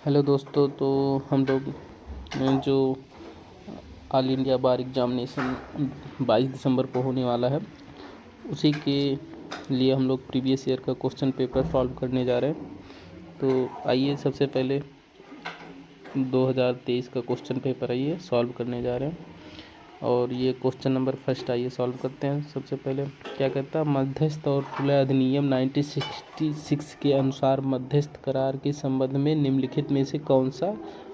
Hello दोस्तों। तो हम लोग जो ऑल इंडिया बार एग्जामिनेशन 22 दिसंबर को होने वाला है, उसी के लिए हम लोग प्रीवियस ईयर का क्वेश्चन पेपर सॉल्व करने जा रहे हैं। तो आइए सबसे पहले 2023 का क्वेश्चन पेपर आइए सॉल्व करने जा रहे हैं। और ये क्वेश्चन नंबर फर्स्ट आइए सॉल्व करते हैं। सबसे पहले क्या कहता है, मध्यस्थ और तुलय अधिनियम 1966 के अनुसार मध्यस्थ करार के संबंध में निम्नलिखित में से कौन सा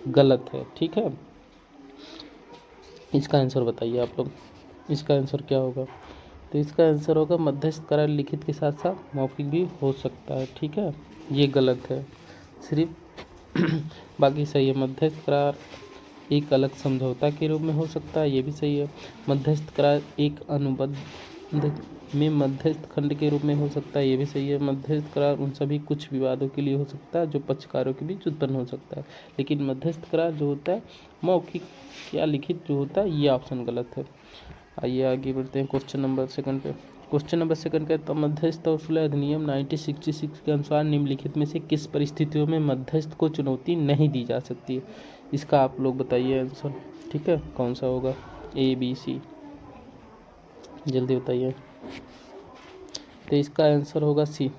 गलत है। ठीक है, इसका आंसर बताइए आप लोग। इसका आंसर क्या होगा? तो इसका आंसर होगा मध्यस्थ करार लिखित के साथ साथ मौखिक भी हो सकता है। ठीक है, ये गलत है सिर्फ बाकी सही है। मध्यस्थ करार एक अलग समझौता के रूप में हो सकता है, ये भी सही है। मध्यस्थ करार एक अनुबंध में मध्यस्थ खंड के रूप में हो सकता है, ये भी सही है। मध्यस्थ करार उन सभी कुछ विवादों के लिए हो सकता है जो पक्षकारों के बीच उत्पन्न हो सकता है, लेकिन मध्यस्थ करार जो होता है मौखिक या लिखित जो होता है, ये ऑप्शन गलत है। आइए आगे बढ़ते हैं क्वेश्चन नंबर सेकंड पे। क्वेश्चन नंबर सेकंड कहता है मध्यस्थ और सुलह अधिनियम 1966 के अनुसार निम्नलिखित में से किस परिस्थितियों में मध्यस्थ को चुनौती नहीं दी जा सकती है। इसका आप लोग बताइए आंसर। ठीक है, कौन सा होगा? ए बी सी, जल्दी बताइए। तो इसका आंसर होगा सी,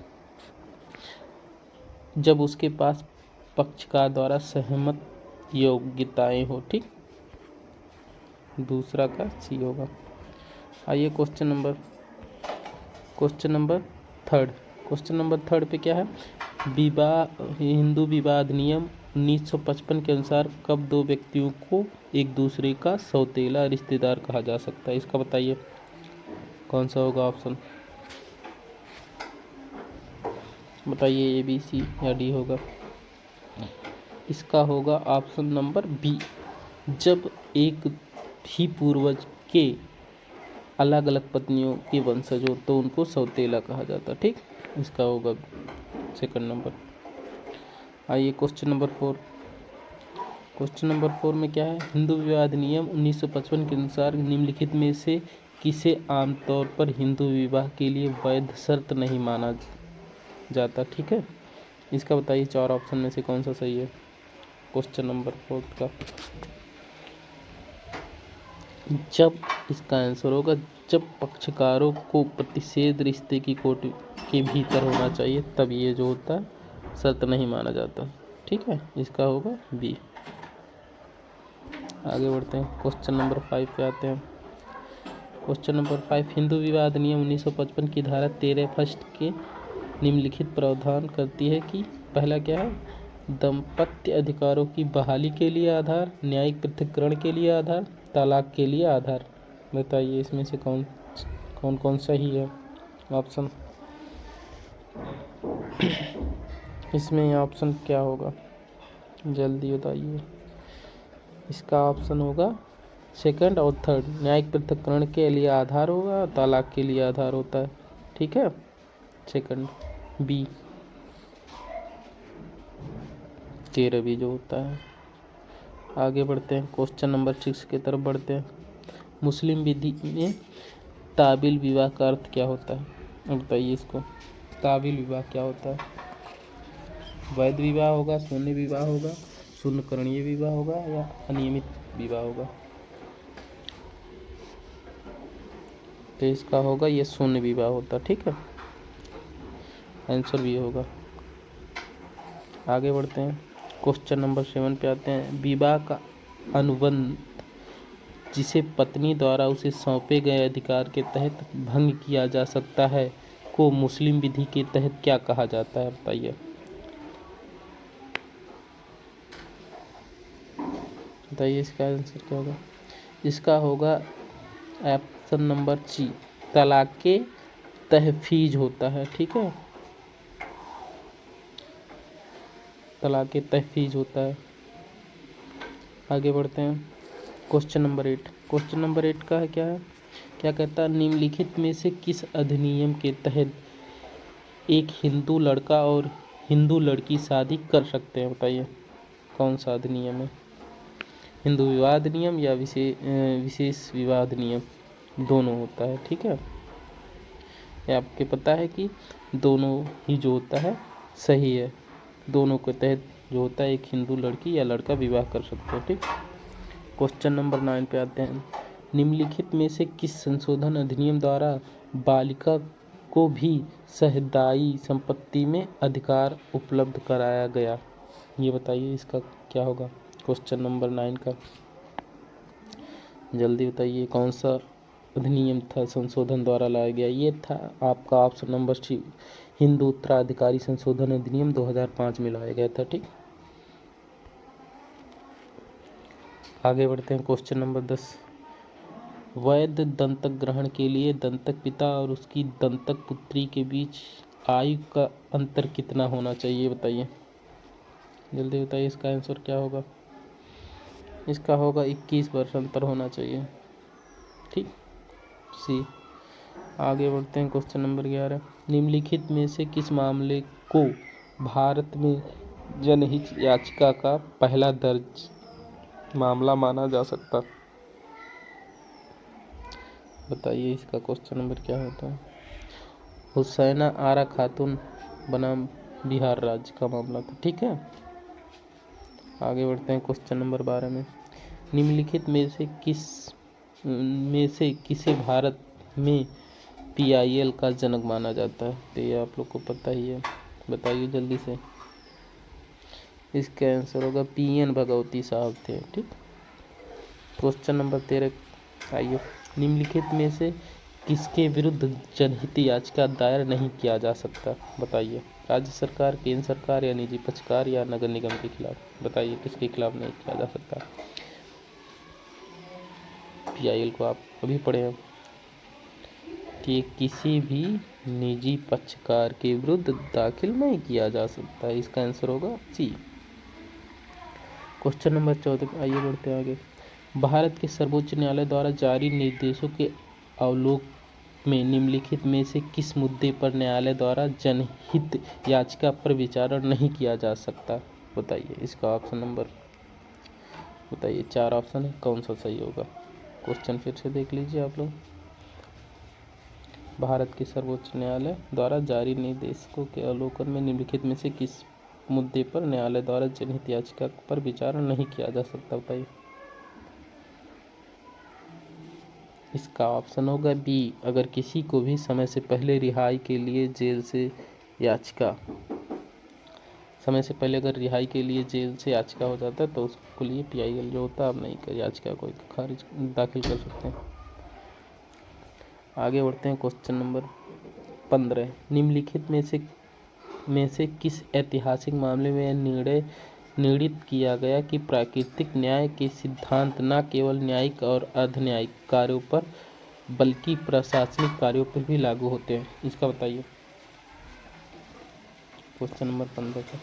जब उसके पास पक्षकार द्वारा सहमत योग्यताएं हो। ठीक, दूसरा का सी होगा। आइए question number third. Question number third पे क्या है, हिंदू विवाह अधिनियम 1955 के अनुसार कब दो व्यक्तियों को एक दूसरे का सौतेला रिश्तेदार कहा जा सकता है। इसका बताइए कौन सा होगा ऑप्शन, बताइए। ए बी सी या डी होगा? इसका होगा ऑप्शन नंबर बी, जब एक ही पूर्वज के अलग अलग पत्नियों के वंशज हो तो उनको सौतेला कहा जाता। ठीक, इसका होगा सेकंड नंबर। आइए question number four. Question number four में क्या है, हिंदू विवाह अधिनियम 1955 के अनुसार निम्नलिखित में से किसे आमतौर पर हिंदू विवाह के लिए वैध शर्त नहीं माना जाता। ठीक है, इसका बताइए चार ऑप्शन में से कौन सा सही है। क्वेश्चन नंबर फोर्थ का जब इसका आंसर होगा जब पक्षकारों को प्रतिषेध रिश्ते की कोटि के भीतर होना चाहिए, तब ये जो होता है शर्त नहीं माना जाता। ठीक है, इसका होगा बी। आगे बढ़ते हैं, क्वेश्चन नंबर 5 पे आते हैं। क्वेश्चन नंबर 5, हिंदू विवाह अधिनियम 1955 की धारा 13 फर्स्ट के निम्नलिखित प्रावधान करती है कि पहला क्या है, दाम्पत्य अधिकारों की बहाली के लिए आधार, न्यायिक पृथक्करण के लिए आधार, तलाक के लिए आधार। बताइए इसमें से कौन कौन कौन सही है ऑप्शन। इसमें ऑप्शन क्या होगा, जल्दी बताइए। इसका ऑप्शन होगा सेकंड और थर्ड, न्यायिक पृथक्करण के लिए आधार होगा, तलाक के लिए आधार होता है। ठीक है, सेकंड बी 13 भी जो होता है। आगे बढ़ते हैं, क्वेश्चन नंबर 6 की तरफ बढ़ते हैं। मुस्लिम विधि में ताबिल विवाह का अर्थ क्या होता है? अब बताइए इसको, ताबिल विवाह क्या होता है? वैध विवाह होगा, शून्य विवाह होगा, शून्यकरणीय विवाह होगा या अनियमित विवाह होगा? तो इसका होगा ये शून्य विवाह होता। ठीक है, आंसर भी होगा। आगे बढ़ते हैं, क्वेश्चन नंबर 7 पे आते हैं। विवाह का अनुबंध जिसे पत्नी द्वारा उसे सौंपे गए अधिकार के तहत भंग किया जा सकता है को मुस्लिम विधि के तहत क्या कहा जाता है? बताइए। बताइए इसका आंसर क्या होगा? इसका होगा ऑप्शन नंबर सी, तलाक के तहफीज होता है। ठीक है, तलाक के तहफीज होता है। आगे बढ़ते हैं, क्वेश्चन नंबर 8। क्वेश्चन नंबर 8 का है क्या है, क्या कहता है, निम्नलिखित में से किस अधिनियम के तहत एक हिंदू लड़का और हिंदू लड़की शादी कर सकते हैं? बताइए कौन सा अधिनियम है? हिंदू विवाह अधिनियम या विशेष विवाह अधिनियम, दोनों होता है। ठीक है, ये आपके पता है कि दोनों ही जो होता है सही है, दोनों के तहत जो होता है एक हिंदू लड़की या लड़का विवाह कर सकते हैं। ठीक। क्वेश्चन नंबर 9 पे आते हैं। निम्नलिखित में से किस संशोधन अधिनियम द्वारा बालिका को भी सहदाई संपत्ति में अधिकार उपलब्ध कराया गया? ये बताइए इसका क्या होगा। क्वेश्चन नंबर 9 का जल्दी बताइए, कौन सा अधिनियम था संशोधन द्वारा लाया गया? ये था आपका ऑप्शन नंबर सी, हिंदू उत्तराधिकारी संशोधन अधिनियम 2005 में लाया गया था। ठीक। आगे बढ़ते हैं। Question number 10। वैध दंतक ग्रहण के लिए दंतक पिता और उसकी दंतक पुत्री के बीच आयु का अंतर कितना होना चाहिए? बताइए, जल्दी बताइए इसका आंसर क्या होगा। इसका होगा 21 वर्ष अंतर होना चाहिए। ठीक, सी। आगे बढ़ते हैं। Question number 11। निम्नलिखित में से किस मामले को भारत में जनहित याचिका का पहला दर्ज मामला माना जा सकता? बताइए इसका क्वेश्चन नंबर क्या होता है। हुसैना आरा खातून बनाम बिहार राज्य का मामला था। ठीक है। आगे बढ़ते हैं। क्वेश्चन नंबर 12 में निम्नलिखित में से किसे भारत में PIL का जनक माना जाता है? तो ये आप लोग को पता ही है, बताइए जल्दी से। इसका आंसर होगा PN भगवती साहब थे। ठीक। क्वेश्चन नंबर 13 आइए। निम्नलिखित में से किसके विरुद्ध जनहित याचिका दायर नहीं किया जा सकता? बताइए, राज्य सरकार, केंद्र सरकार या निजी पक्षकार या नगर निगम के खिलाफ? बताइए किसके खिलाफ नहीं किया जा सकता? PIL को आप अभी पढ़े हैं कि किसी भी निजी पक्षकार के विरुद्ध दाखिल नहीं किया जा सकता। इसका आंसर होगा सी। क्वेश्चन नंबर 14 आइए बढ़ते हैं आगे। भारत के सर्वोच्च न्यायालय द्वारा जारी निर्देशों के अवलोकन में निम्नलिखित में से किस मुद्दे पर न्यायालय द्वारा जनहित याचिका पर विचार नहीं किया जा सकता? बताइए इसका ऑप्शन नंबर बताइए। 4 ऑप्शन है, कौन सा सही होगा? क्वेश्चन फिर से देख लीजिए आप लोग। भारत के सर्वोच्च न्यायालय द्वारा जारी निर्देशों के अवलोकन में निम्नलिखित में से किस मुद्दे पर न्यायालय द्वारा जनहित याचिका पर विचार नहीं किया जा सकता? बताइए। इसका ऑप्शन होगा बी, अगर किसी को भी समय से पहले रिहाई के लिए जेल से याचिका हो जाता है तो उसके लिए PIL जो होता है आप नहीं कर याचिका को खारिज दाखिल कर सकते हैं। आगे बढ़ते हैं। Question number 15। निम्नलिखित में से किस ऐतिहासिक मामले में निर्णित किया गया कि प्राकृतिक न्याय के सिद्धांत न केवल न्यायिक और अर्धन्यायिक कार्यों पर बल्कि प्रशासनिक कार्यों पर भी लागू होते हैं? इसका बताइए। क्वेश्चन नंबर 15 का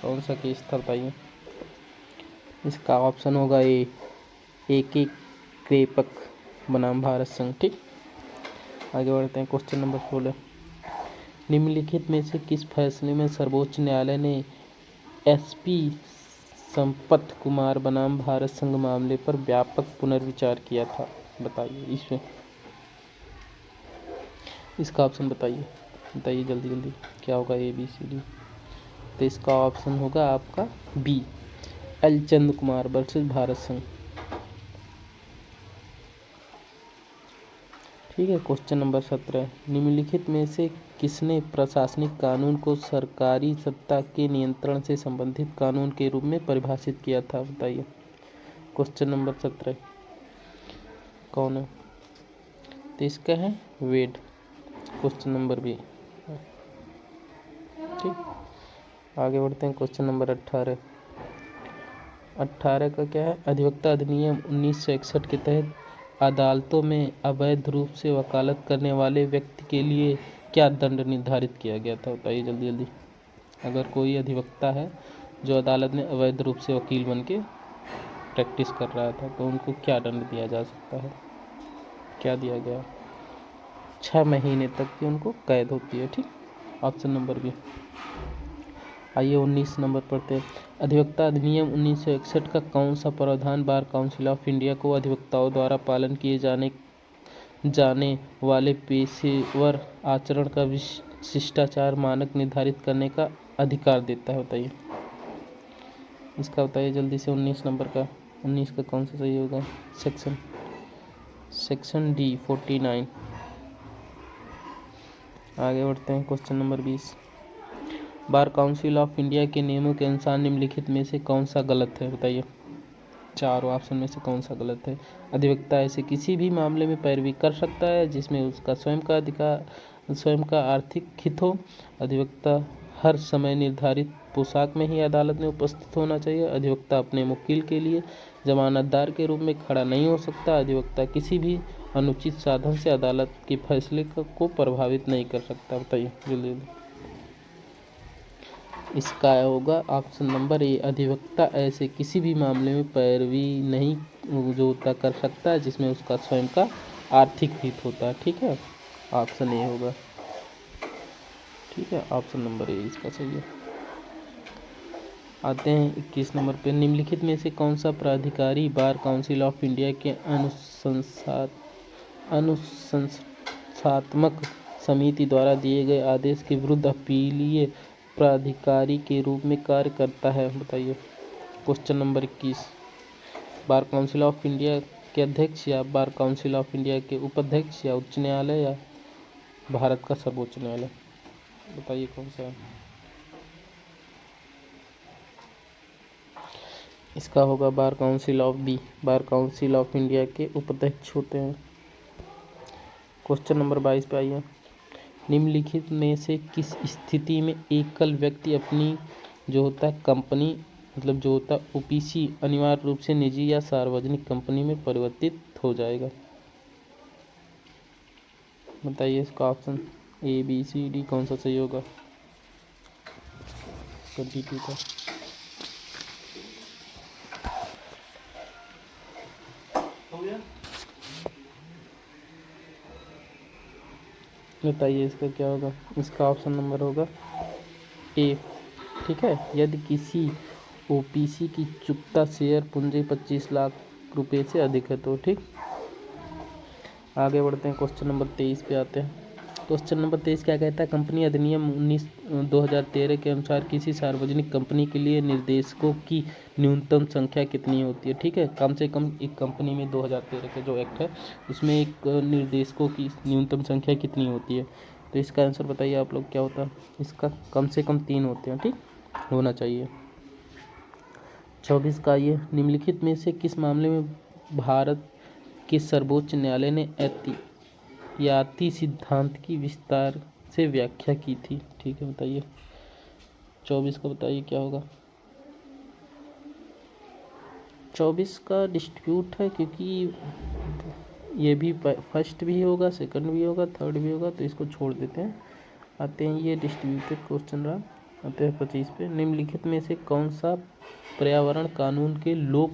कौन सा केस था? बताइए। इसका ऑप्शन होगा ए, AK कृपक बनाम भारत संघ। ठीक। आगे बढ़ते हैं। Question number 16। निम्नलिखित में से किस फैसले में सर्वोच्च न्यायालय ने SP संपत कुमार बनाम भारत संघ मामले पर व्यापक पुनर्विचार किया था? बताइए इसमें। इसका ऑप्शन बताइए जल्दी क्या होगा, ABCD। तो इसका ऑप्शन होगा आपका B, L चंद्र कुमार वर्सेस भारत संघ। ठीक है। Question number 17। निम्नलिखित में से किसने प्रशासनिक कानून को सरकारी सत्ता के नियंत्रण से संबंधित कानून के रूप में परिभाषित किया था? बताइए। क्वेश्चन नंबर 17 कौन है? तो इसका है वेड। Question number B। ठीक। आगे बढ़ते हैं। क्वेश्चन नंबर 18 का क्या है? अधिवक्ता अधिनियम 1961 के तहत अदालतों में अवैध रूप से वकालत करने वाले व्यक्ति के लिए क्या दंड निर्धारित किया गया था? बताइए जल्दी। अगर कोई अधिवक्ता है जो अदालत में अवैध रूप से वकील बन के प्रैक्टिस कर रहा था तो उनको क्या दंड दिया जा सकता है? क्या दिया गया? 6 महीने तक की उनको कैद होती है। ठीक। Option number B। आइए 19 नंबर पढ़ते हैं। अधिवक्ता अधिनियम 1961 का कौन सा प्रावधान बार काउंसिल ऑफ इंडिया को अधिवक्ताओं द्वारा पालन किए जाने जाने वाले पेशेवर आचरण का शिष्टाचार मानक निर्धारित करने का अधिकार देता है। बताइए इसका, बताइए जल्दी से। 19 नंबर का, 19 का कौन सा सही होगा? Section D 49। आगे बढ़ते हैं। Question number 20। Bar council of India के नियमों के अनुसार निम्नलिखित में से कौन सा गलत है? बताइए चारों ऑप्शन में से कौन सा गलत है? अधिवक्ता ऐसे किसी भी मामले में पैरवी कर सकता है जिसमें उसका स्वयं का आर्थिक हित हो। अधिवक्ता हर समय निर्धारित पोशाक में ही अदालत में उपस्थित होना चाहिए। अधिवक्ता अपने वकील के लिए जमानतदार के रूप में खड़ा नहीं हो सकता। अधिवक्ता किसी भी अनुचित साधन से अदालत के फैसले को प्रभावित नहीं कर सकता। बताइए जल्दी। इसका होगा ऑप्शन नंबर ए, अधिवक्ता ऐसे किसी भी मामले में पैरवी नहीं जोता कर सकता जिसमें उसका स्वयं का आर्थिक हित होता है। ठीक है, ऑप्शन ए होगा। ठीक है, ऑप्शन नंबर ए इसका सही है। आते हैं 21 नंबर पे। निम्नलिखित में से कौन सा प्राधिकारी बार काउंसिल ऑफ इंडिया के अनुशंसात्मक समिति द्वारा दिए गए आदेश के विरुद्ध अपीलीय प्राधिकारी के रूप में कार्य करता है? बताइए। Question number 21। Bar council of India के अध्यक्ष या बार काउंसिल ऑफ इंडिया के उपाध्यक्ष या उच्च न्यायालय या भारत का सर्वोच्च न्यायालय? बताइए कौन सा है? इसका होगा bar council of B, bar council of India के उपाध्यक्ष होते हैं। क्वेश्चन नंबर 22 पे आइए। निम्नलिखित में से किस स्थिति में एकल व्यक्ति अपनी जो होता है कंपनी, मतलब जो होता है ओपीसी, अनिवार्य रूप से निजी या सार्वजनिक कंपनी में परिवर्तित हो जाएगा? बताइए इसका option A B C D कौन सा सही होगा? डी का। बताइए इसका क्या होगा? इसका ऑप्शन नंबर होगा ए। ठीक है, यदि किसी ओपीसी की चुकता शेयर पूंजी 25 लाख रुपए से अधिक है तो। ठीक, आगे बढ़ते हैं। क्वेश्चन नंबर 23 पे आते हैं। क्वेश्चन नंबर 23 क्या कहता है? कंपनी अधिनियम 2013 के अनुसार किसी सार्वजनिक कंपनी के लिए निर्देशकों की न्यूनतम संख्या कितनी होती है? ठीक है, कम से कम एक कंपनी में 2013 का जो एक्ट है उसमें एक निर्देशकों की न्यूनतम संख्या कितनी होती है? तो इसका आंसर बताइए आप लोग क्या होता है? इसका कम से कम 3 होते हैं। ठीक, होना चाहिए। 24 का ये, निम्नलिखित में से किस मामले में भारत के सर्वोच्च न्यायालय ने याति सिद्धांत की विस्तार से व्याख्या की थी? ठीक है, बताइए 24 का बताइए क्या होगा? 24 का डिस्प्यूट है, क्योंकि ये भी फर्स्ट भी होगा, सेकंड भी होगा, थर्ड भी होगा, तो इसको छोड़ देते हैं। आते हैं, ये डिस्ट्रीब्यूटेड क्वेश्चन रहा। आते हैं 25 पे। निम्नलिखित में से कौन सा पर्यावरण कानून के लोक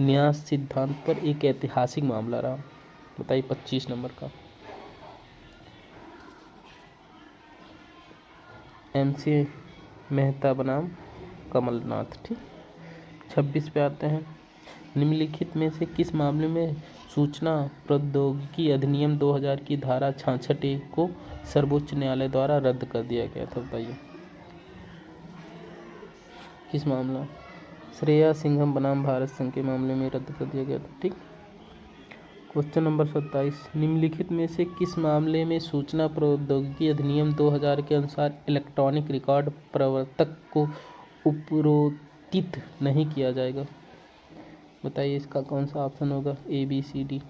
न्यास सिद्धांत पर एक ऐतिहासिक मामला रहा? बताइए 25 नंबर का। MC मेहता बनाम कमलनाथ। ठीक, 26 पे आते हैं। निम्नलिखित में से किस मामले में सूचना प्रौद्योगिकी अधिनियम 2000 की धारा 66A को सर्वोच्च न्यायालय द्वारा रद्द कर दिया गया था? बताइए किस मामला? श्रेया सिंघम बनाम भारत संघ के मामले में रद्द कर दिया गया था। ठीक, क्वेश्चन नंबर 27। निम्नलिखित में से किस मामले में सूचना प्रौद्योगिकी अधिनियम 2000 के अनुसार इलेक्ट्रॉनिक रिकॉर्ड प्रवर्तक को उपरोक्तित नहीं किया जाएगा? बताइए इसका कौन सा ऑप्शन होगा? A B C D.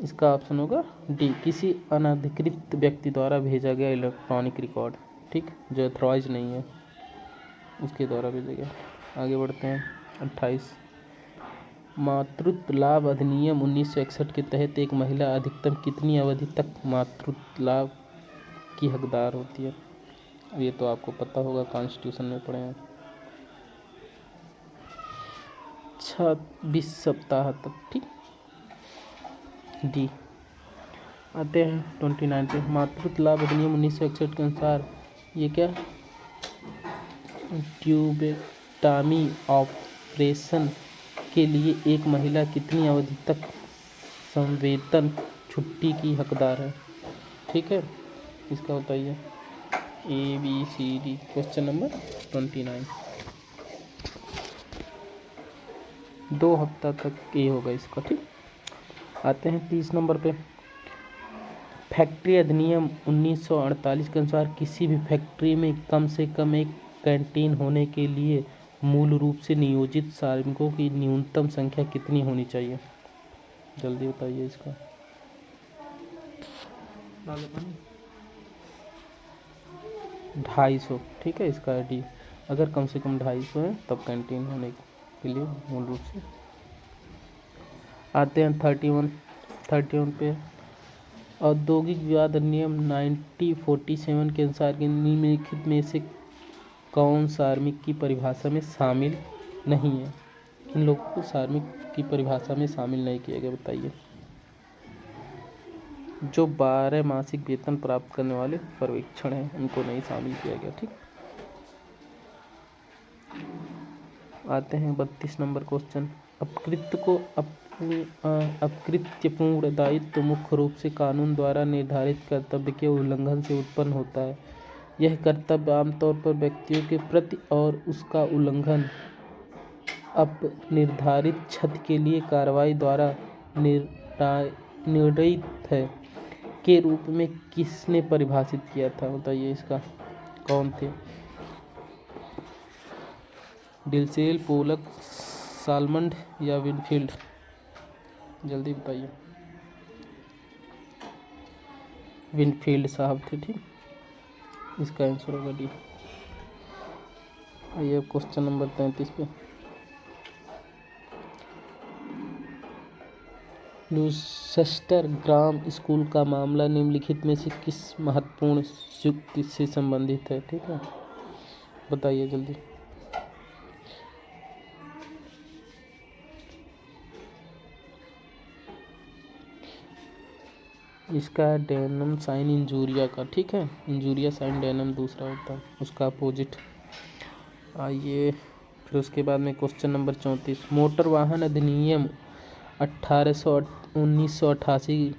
इसका ऑप्शन होगा डी, किसी अनधिकृत व्यक्ति द्वारा भेजा गया इलेक्ट्रॉनिक रिकॉर्ड। ठीक, जो अथॉराइज नहीं है उसके द्वारा भेजा गया। आगे बढ़ते हैं। 28। मातृत्व लाभ अधिनियम 1961 के तहत एक महिला अधिकतम कितनी अवधि तक मातृत्व लाभ की हकदार होती है? ये तो आपको पता होगा, कॉन्स्टिट्यूशन में पढ़े हैं। 26 सप्ताह तक। ठीक, डी। आते हैं 29 पे। मातृत्व लाभ अधिनियम 1961 के अनुसार ये क्या, ट्यूबेक्टमी ऑपरेशन के लिए एक महिला कितनी अवधि तक संवेतन छुट्टी की हकदार है? ठीक है, इसका बताइए। ABCD question number 29। 2 हफ्ता तक ये होगा इसका। ठीक, आते हैं 30 नंबर पे। फैक्ट्री अधिनियम 1948 के अनुसार किसी भी फैक्ट्री में कम से कम एक कैंटीन होने के लिए मूल रूप से नियोजित श्रमिकों की न्यूनतम संख्या कितनी होनी चाहिए? जल्दी बताइए इसका। 250। ठीक है, इसका डी। अगर कम से कम 250 है तब कैंटीन होने के लिए मूल रूप से। आते हैं 31 पे। औद्योगिक विवाद अधिनियम 1947 के अनुसार के निम्नलिखित में से कौन श्रमिक की परिभाषा में शामिल नहीं है? किन लोगों को श्रमिक की परिभाषा में शामिल नहीं किया गया, बताइए। जो 12 मासिक वेतन प्राप्त करने वाले पर्यवेक्षण हैं उनको नहीं शामिल किया गया। ठीक, आते हैं 32 नंबर क्वेश्चन। अपकृत्यपूर्ण दायित्व मुख्य रूप से कानून द्वारा निर्धारित कर्तव्य के उल्लंघन से उत्पन्न होता है। यह कर्तव्य आमतौर पर व्यक्तियों के प्रति और उसका उल्लंघन अपनिर्धारित क्षति के लिए कार्रवाई द्वारा निर्णीत है के रूप में किसने परिभाषित किया था? बताइए इसका। कौन थे? डिल्सेल, पोलक, सालमंड या विनफील्ड? जल्दी बताइए। विनफील्ड साहब थे। ठीक, इसका आंसर होगा डी। आइए क्वेश्चन नंबर 33 पे। लूसेस्टर ग्राम स्कूल का मामला निम्नलिखित में से किस महत्वपूर्ण युक्ति से संबंधित है? ठीक है, बताइए जल्दी। इसका डेनम साइन इंजूरिया का। ठीक है, इंजूरिया साइन डेनम दूसरा होता है, उसका अपोजिट। आइए फिर उसके बाद में क्वेश्चन नंबर 34। मोटर वाहन अधिनियम 1988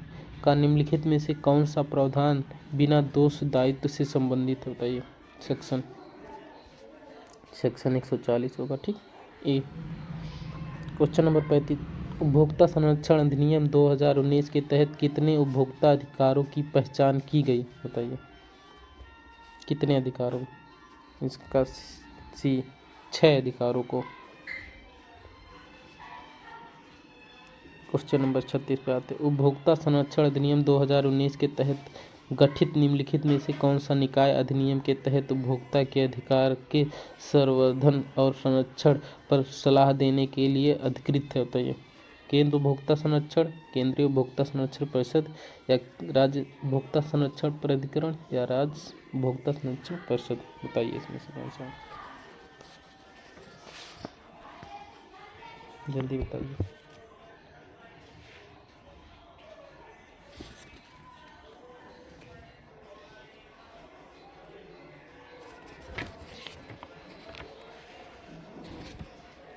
का निम्नलिखित में से कौन सा प्रावधान बिना दोष दायित्व से संबंधित है? बताइए। सेक्शन 140 होगा। ठीक, ए। Question number 35। उपभोक्ता संरक्षण अधिनियम 2019 के तहत कितने उपभोक्ता अधिकारों की पहचान की गई? बताइए। कितने अधिकारों? इसका सी 6 अधिकारों को। क्वेश्चन नंबर 36 पे आते। उपभोक्ता संरक्षण अधिनियम 2019 के तहत गठित निम्नलिखित में से कौन सा निकाय अधिनियम के तहत उपभोक्ता के अधिकार के संवर्धन और संरक्षण पर सलाह देने के लिए अधिकृत है? बताइए। केंद्र उपभोक्ता संरक्षण, केंद्रीय उपभोक्ता संरक्षण परिषद या राज्य उपभोक्ता संरक्षण प्राधिकरण या राज्य उपभोक्ता संरक्षण परिषद? बताइए इसमें से कौन सा। जल्दी बताइए।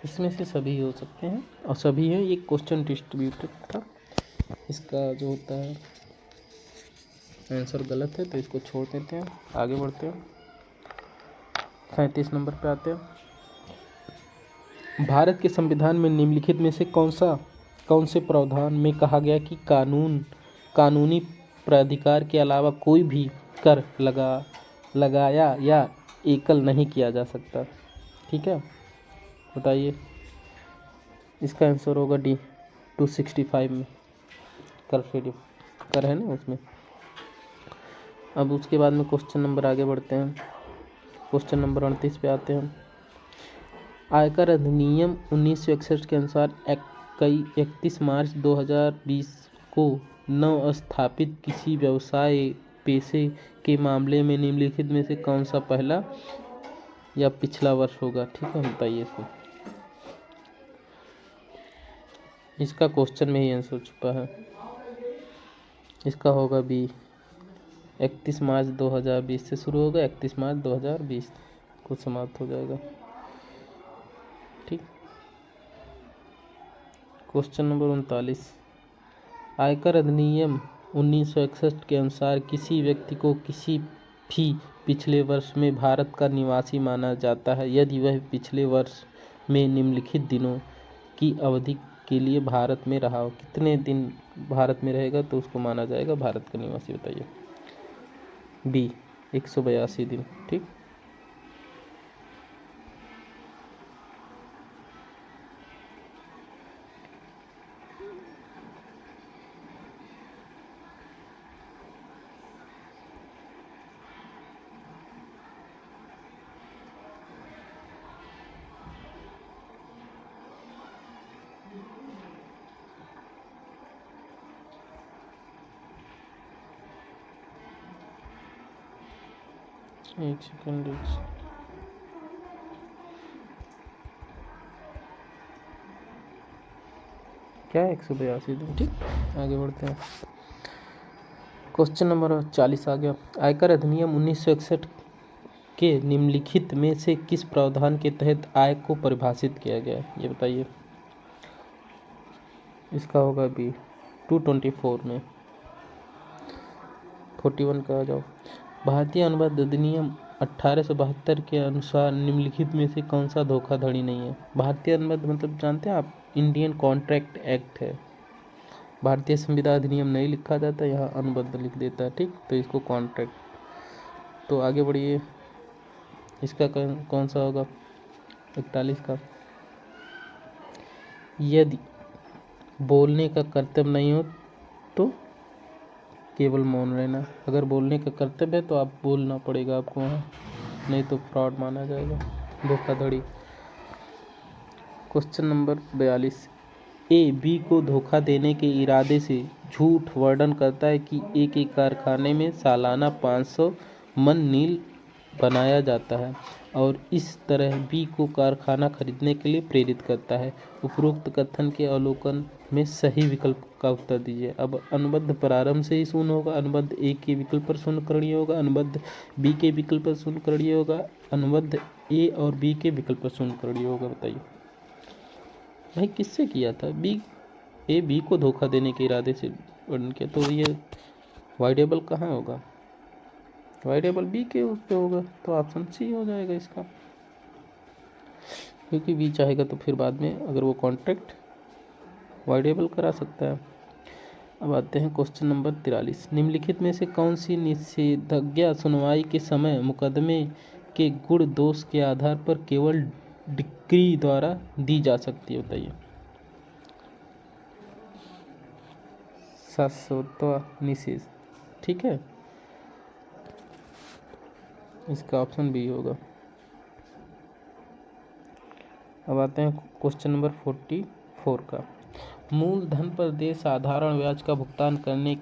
इसमें से सभी हो सकते हैं और सभी हैं। ये क्वेश्चन डिस्ट्रीब्यूटेड था। इसका जो होता है आंसर गलत है तो इसको छोड़ देते हैं, आगे बढ़ते हैं। 37 नंबर पे आते हैं। भारत के संविधान में निम्नलिखित में से कौन से प्रावधान में कहा गया कि कानूनी प्राधिकार के अलावा कोई भी कर लगाया या एकल नहीं किया जा सकता? ठीक है, बताइए। इसका आंसर होगा डी 265 में कर है ना उसमें। अब उसके बाद में क्वेश्चन नंबर आगे बढ़ते हैं। क्वेश्चन नंबर 38 पे आते हैं। आयकर अधिनियम 1961 के अनुसार 31 मार्च 2020 को नव स्थापित किसी व्यवसाय पेशे के मामले में निम्नलिखित में से कौन सा पहला या पिछला वर्ष होगा? ठीक है, बताइए इसको। इसका क्वेश्चन में ही आंसर छुपा है। इसका होगा बी। 31 मार्च 2020 से शुरू होगा, 31 मार्च 2020 को समाप्त हो जाएगा। ठीक, क्वेश्चन नंबर 39। आयकर अधिनियम 1961 के अनुसार किसी व्यक्ति को किसी भी पिछले वर्ष में भारत का निवासी माना जाता है यदि वह पिछले वर्ष में निम्नलिखित दिनों की अवधि के लिए भारत में रहा हो। कितने दिन भारत में रहेगा तो उसको माना जाएगा भारत का निवासी, बताइए। बी 182 दिन। ठीक, एक सेकंड। क्या 182 दिन। ठीक, आगे बढ़ते हैं। क्वेश्चन नंबर 40 आ गया। आयकर अधिनियम 1961 के निम्नलिखित में से किस प्रावधान के तहत आय को परिभाषित किया गया है, ये बताइए। इसका होगा बी 224 में। 41 का आ जाओ। भारतीय अनुबंध अधिनियम 1872 के अनुसार निम्नलिखित में से कौन सा धोखाधड़ी नहीं है। भारतीय अनुबंध मतलब जानते हैं आप, इंडियन कॉन्ट्रैक्ट एक्ट है। भारतीय संविदा अधिनियम नहीं लिखा जाता, यहाँ अनुबंध लिख देता है। ठीक, तो इसको कॉन्ट्रैक्ट। तो आगे बढ़िए, इसका कौन सा होगा 41 का। यदि बोलने का कर्तव्य नहीं हो तो केवल मौन रहना। अगर बोलने का कर्तव्य है तो आप बोलना पड़ेगा आपको वहाँ, नहीं तो फ्रॉड माना जाएगा, धोखाधड़ी। Question number 42। ए बी को धोखा देने के इरादे से झूठ वर्णन करता है कि एक कारखाने में सालाना 500 मन नील बनाया जाता है और इस तरह बी को कारखाना खरीदने के लिए प्रेरित करता है। उपरोक्त कथन के अवलोकन में सही विकल्प का उत्तर दीजिए। अब अनुबंध प्रारंभ से ही शून्य होगा, अनुबंध ए के विकल्प पर शून्य करणीय होगा, अनुबंध बी के विकल्प पर शून्य करणीय होगा, अनुबंध ए और बी के विकल्प पर शून्य करणीय होगा। बताइए भाई किससे किया था, बी ए बी को धोखा देने के इरादे से वर्णन किया, तो ये वाइडेबल कहाँ होगा, वाइडेबल बी के उस पे होगा, तो ऑप्शन सी हो जाएगा इसका, क्योंकि बी चाहेगा तो फिर बाद में अगर वो कॉन्ट्रैक्ट वाइडेबल करा सकता है। अब आते हैं क्वेश्चन नंबर 43। निम्नलिखित में से कौन सी निषेधाज्ञा सुनवाई के समय मुकदमे के गुण दोष के आधार पर केवल डिक्री द्वारा दी जा सकती है, बताइए। शाश्वतता निषेध। ठीक है, इसका ऑप्शन बी होगा। अब आते हैं क्वेश्चन नंबर 44 का। मूलधन पर देय साधारण ब्याज का भुगतान करने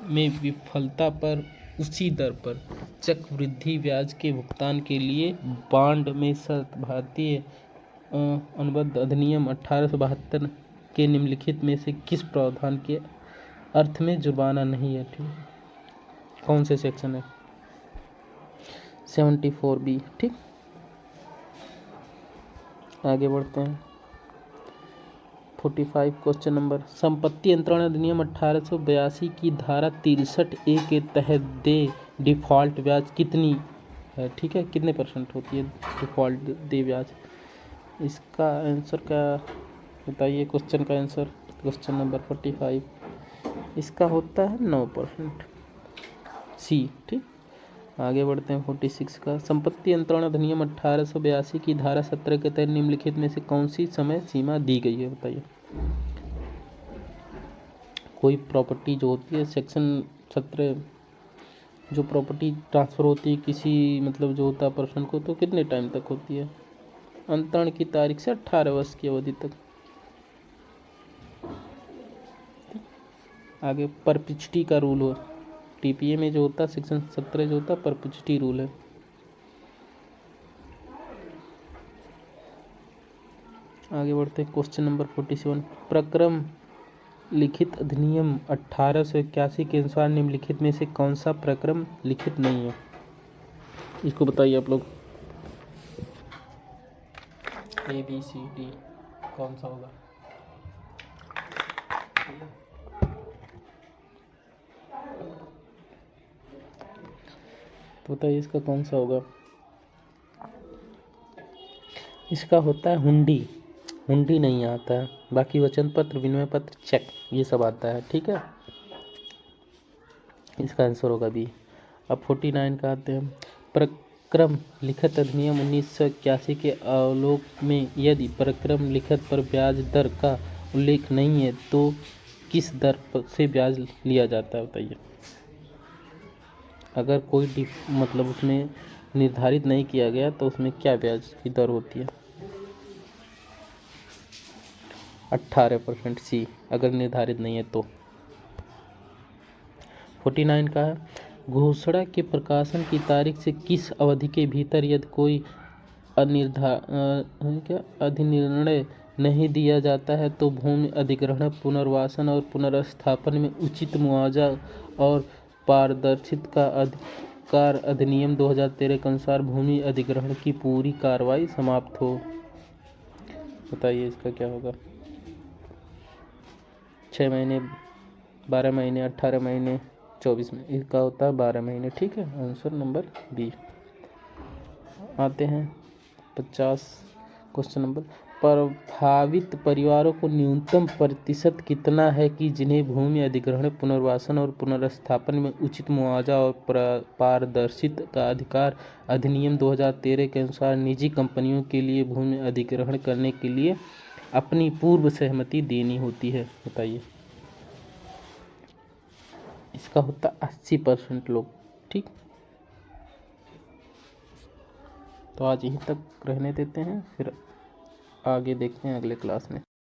में विफलता पर उसी दर पर चक्रवृद्धि ब्याज के भुगतान के लिए बॉन्ड में शर्त भारतीय अनुबंध अधिनियम 1872 के निम्नलिखित में से किस प्रावधान के अर्थ में जुर्माना नहीं है। ठीक, कौन से सेक्शन है, 74B। ठीक, आगे बढ़ते हैं 45 क्वेश्चन नंबर। संपत्ति अंतरण अधिनियम 1882 की धारा 63A के तहत दे डिफ़ॉल्ट ब्याज कितनी है। ठीक है, कितने % होती है डिफ़ॉल्ट दे ब्याज। इसका आंसर क्या बताइए, क्वेश्चन का आंसर। क्वेश्चन नंबर 45 इसका होता है 9% सी। ठीक, आगे बढ़ते हैं 46 का। संपत्ति अंतरण अधिनियम 1882 की धारा 17 के तहत निम्नलिखित में से कौन सी समय सीमा दी गई है, बताइए। कोई प्रॉपर्टी जो होती है सेक्शन 17, जो प्रॉपर्टी ट्रांसफ़र होती है किसी मतलब जो होता है पर्सन को, तो कितने टाइम तक होती है, अंतरण की तारीख से 18 वर्ष की अवधि तक। आगे परपिचुटी का रूल हो, टीपीए में जो होता है सेक्शन 17 जो होता है परपिचुटी रूल है। आगे बढ़ते हैं क्वेश्चन नंबर 47। प्रक्रम लिखित अधिनियम 1881 के अनुसार निम्नलिखित में से कौन सा प्रक्रम लिखित नहीं है, इसको बताइए आप लोग। ABCD कौन सा होगा। तो बताइए इसका कौन सा होगा। इसका होता है हुंडी। हुंडी नहीं आता है, बाकी वचन पत्र, विनिमय पत्र, चेक ये सब आता है। ठीक है, इसका आंसर होगा बी। अब 49 का आते हैं। प्रक्रम लिखित अधिनियम 1981 के आलोक में यदि प्रक्रम लिखित पर ब्याज दर का उल्लेख नहीं है तो किस दर से ब्याज लिया जाता है बताइए। अगर कोई मतलब उसमें निर्धारित नहीं किया गया तो उसमें क्या ब्याज की दर होती है। 18% सी, अगर निर्धारित नहीं है तो। 49 का है। घोषणा के प्रकाशन की तारीख से किस अवधि के भीतर यदि कोई अधिनिर्णय नहीं दिया जाता है तो भूमि अधिग्रहण, पुनर्वासन और पुनर्स्थापन में उचित मुआवजा और पारदर्शिता का अधिकार अधिनियम 2013 के अनुसार भूमि अधिग्रहण की पूरी कार्रवाई समाप्त हो। बताइए इसका क्या होगा। 6 महीने, 12 महीने, 18 महीने, 24 में। इसका होता है 12 महीने। ठीक है, आंसर नंबर बी। आते हैं 50 क्वेश्चन नंबर। प्रभावित परिवारों को न्यूनतम प्रतिशत कितना है कि जिन्हें भूमि अधिग्रहण, पुनर्वासन और पुनर्स्थापन में उचित मुआवजा और पारदर्शिता का अधिकार अधिनियम 2013 के अनुसार निजी कंपनियों के लिए भूमि अधिग्रहण करने के लिए अपनी पूर्व सहमति देनी होती है। बताइए। इसका होता 80% लोग। ठीक, तो आज यहीं तक रहने देते हैं, फिर आगे देखते हैं अगले क्लास में।